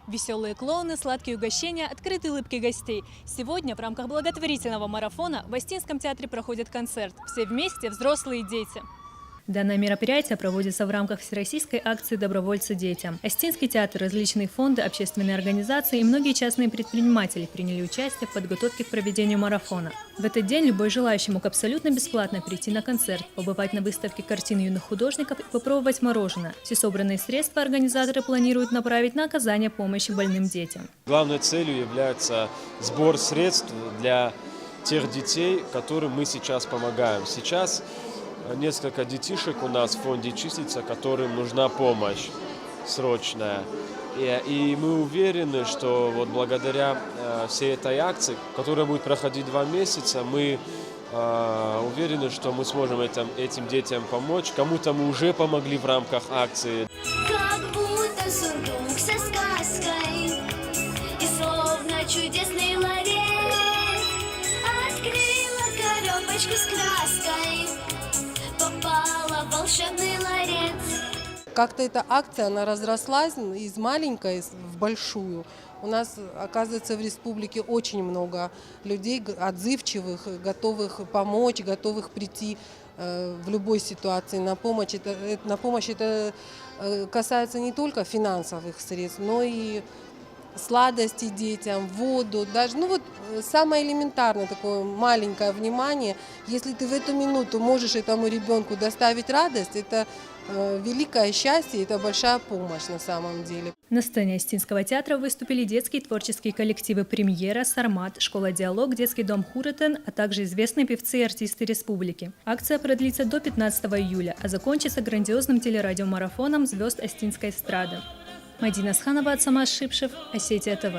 Веселые клоуны, сладкие угощения, открытые улыбки гостей. Сегодня в рамках благотворительного марафона в Остинском театре проходит концерт. Все вместе, взрослые и дети. Данное мероприятие проводится в рамках всероссийской акции «Добровольцы детям». Остинский театр, различные фонды, общественные организации и многие частные предприниматели приняли участие в подготовке к проведению марафона. В этот день любой желающий мог абсолютно бесплатно прийти на концерт, побывать на выставке картин юных художников и попробовать мороженое. Все собранные средства организаторы планируют направить на оказание помощи больным детям. Главной целью является сбор средств для тех детей, которым мы сейчас помогаем. Сейчас несколько детишек у нас в фонде числится, которым нужна помощь срочная. И мы уверены, что вот благодаря всей этой акции, которая будет проходить 2 месяца, мы уверены, что мы сможем этим детям помочь. Кому-то мы уже помогли в рамках акции. Как будто сундук со сказкой и словно чудесный ларец открыла коробочку с краской, попала в волшебный ларец. Как-то эта акция, она разрослась из маленькой в большую. У нас, оказывается, в республике очень много людей отзывчивых, готовых помочь, готовых прийти в любой ситуации на помощь. Это касается не только финансовых средств, но и сладости детям, воду, даже, самое элементарное такое маленькое внимание. Если ты в эту минуту можешь этому ребенку доставить радость, это великое счастье, это большая помощь на самом деле. На сцене Остинского театра выступили детские творческие коллективы «Премьера», «Сармат», «Школа Диалог», детский дом «Хурытен», а также известные певцы и артисты республики. Акция продлится до 15 июля, а закончится грандиозным телерадиомарафоном звезд Остинской эстрады. Мадина Асханова, Самас Шипшев, Осетия ТВ.